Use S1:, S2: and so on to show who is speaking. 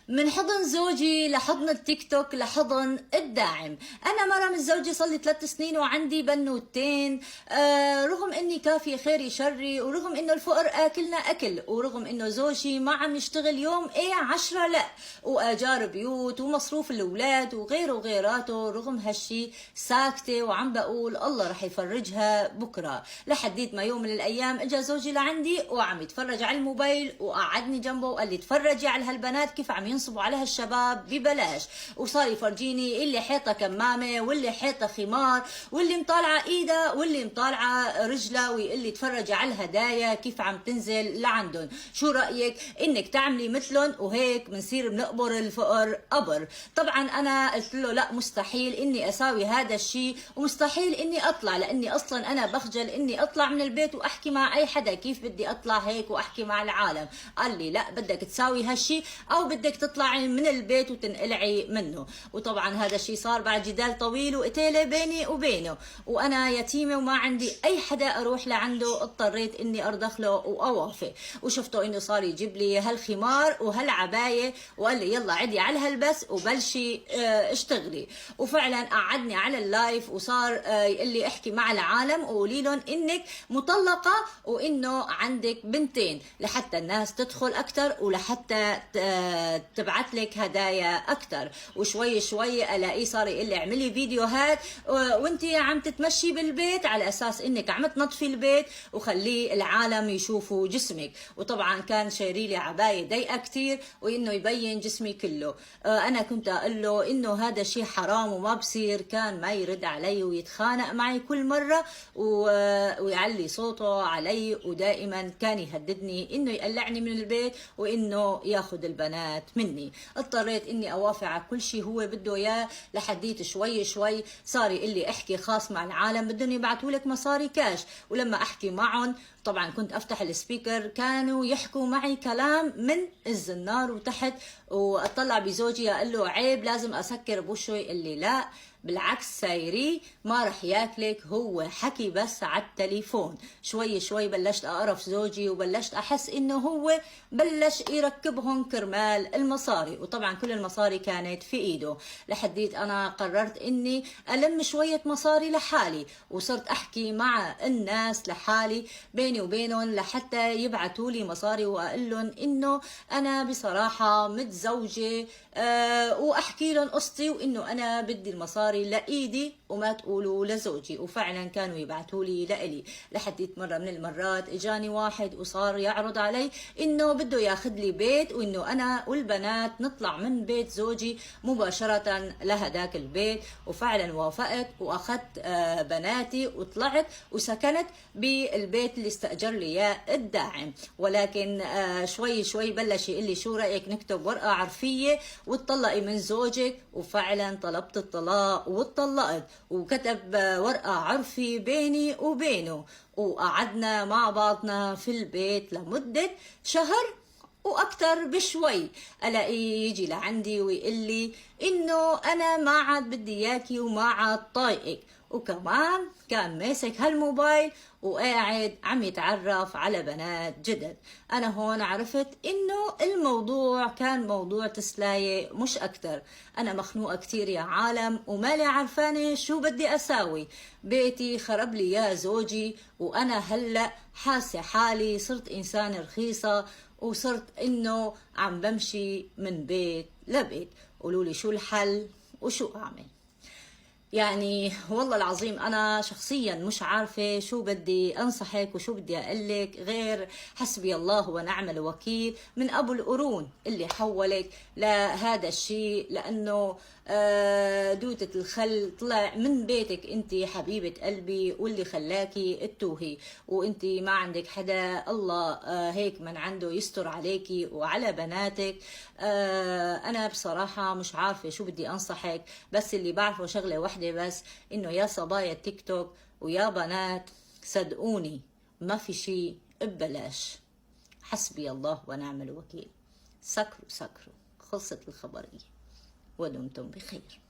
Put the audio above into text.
S1: من حضن زوجي لحضن التيك توك لحضن الداعم. انا مرة من زوجي صار لي 3 سنين وعندي بنوتين. رغم اني كافية خيري شري، ورغم انه الفقر اكلنا اكل، ورغم انه زوجي ما عم يشتغل يوم 10 لا، واجار بيوت ومصروف الاولاد وغيره وغيراته، رغم هالشي ساكتة وعم بقول الله رح يفرجها بكرة. لحديت ما يوم من الايام اجا زوجي لعندي وعم يتفرج على الموبايل، وقعدني جنبه وقال لي تفرجي على هالبنات كيف عم ينصبوا على هالشباب ببلاش، وصار يفرجيني اللي حيطه كمامه واللي حيطه خمار واللي مطالعه ايدها واللي مطالعه رجلها، ويقول لي تفرجي على الهدايا كيف عم تنزل لعندهم، شو رايك انك تعملي مثلهم وهيك بنصير بنقبر الفقر قبر. طبعا انا قلت له لا، مستحيل اني اساوي هذا الشيء، ومستحيل اني اطلع، لاني اصلا انا بخجل اني اطلع من البيت واحكي مع اي حدا، كيف بدي اطلع هيك واحكي مع العالم؟ قال لي لا، بدك تساوي هالشيء او بدك تطلعي من البيت وتنقلعي منه. وطبعا هذا الشيء صار بعد جدال طويل وقتيله بيني وبينه، وانا يتيمه وما عندي اي حدا اروح لعنده، اضطريت اني ارضخ له واوافق. وشفته انه صار يجيب لي هالخمار وهالعبايه وقال لي يلا عدي على هالبس وبلشي اشتغلي. وفعلا قعدني على اللايف وصار يقول لي احكي مع العالم وقولي لهم انك مطلقه وانه عندك بنتين، لحتى الناس تدخل اكثر ولحتى تبعت لك هدايا اكثر. وشوي شوي الاقيه صار يقول لي اعملي فيديوهات وانت عم تتمشي بالبيت على اساس انك عم تنظفي البيت وخليه العالم يشوفوا جسمك. وطبعا كان شاري لي عبايه ضيقه كثير وانه يبين جسمي كله. انا كنت اقول له انه هذا شيء حرام وما بصير، كان ما يرد علي ويتخانق معي كل مره ويعلي صوته علي، ودائما كان يهددني انه يقلعني من البيت وانه ياخذ البنات مني. اضطريت اني اوافق على كل شيء هو بده اياه، لحديت شوي شوي صار يقول لي احكي خاص مع العالم بدهم يبعثوا لك مصاري كاش. ولما احكي معهم طبعا كنت افتح السبيكر، كانوا يحكوا معي كلام من الزنار وتحت، واطلع بزوجي اقول له عيب لازم اسكر بوشه، يقول لي لا بالعكس سايري ما رح ياكلك، هو حكي بس على التليفون. شوي شوي بلشت اقرف زوجي وبلشت احس انه هو بلش يركبهم كرمال المصاري، وطبعا كل المصاري كانت في ايده. لحديت انا قررت اني الم شوية مصاري لحالي، وصرت احكي مع الناس لحالي بيني وبينهم لحتى يبعثوا لي مصاري، واقول لهم انه انا بصراحة متزوجة واحكي لهم قصتي وانه انا بدي المصاري لايدي وما تقولوا لزوجي. وفعلا كانوا يبعثوا لي لإلي. لحديت مره من المرات اجاني واحد وصار يعرض علي انه بده ياخذ لي بيت، وانه انا والبنات نطلع من بيت زوجي مباشره لهداك البيت. وفعلا وافقت واخذت بناتي وطلعت وسكنت بالبيت اللي استاجر لي اياه الداعم. ولكن شوي شوي بلش يقول لي شو رايك نكتب ورقه عرفيه وتطلقي من زوجك؟ وفعلا طلبت الطلاق واتطلقت، وكتب ورقة عرفي بيني وبينه، وقعدنا مع بعضنا في البيت لمدة شهر واكثر بشوي. الاقيه يجي لعندي ويقول لي انه انا ما عاد بدي اياكي وما عاد طايقك، وكمان كان ماسك هالموبايل وقاعد عم يتعرف على بنات جدد. انا هون عرفت انه الموضوع كان موضوع تسلاية مش اكتر. انا مخنوقة كتير يا عالم ومالي عرفانة شو بدي اساوي. بيتي خرب لي يا زوجي، وانا هلأ حاسة حالي صرت انسان رخيصة، وصرت انه عم بمشي من بيت لبيت. قولولي شو الحل وشو اعمل؟ يعني والله العظيم أنا شخصيا مش عارفة شو بدي أنصحك وشو بدي أقلك غير حسبي الله ونعم الوكيل من أبو القرون اللي حولك لهذا الشيء. لأنه دوتة الخل طلع من بيتك أنت حبيبة قلبي، واللي خلاكي التوهي وأنت ما عندك حدا. الله هيك من عنده يستر عليكي وعلى بناتك. أنا بصراحة مش عارفة شو بدي أنصحك، بس اللي بعرفه شغلة واحدة بس، انه يا صبايا تيك توك ويا بنات صدقوني ما في شيء ببلاش. حسبي الله ونعم الوكيل. سكروا سكروا، خلصت الخبرية ودمتم بخير.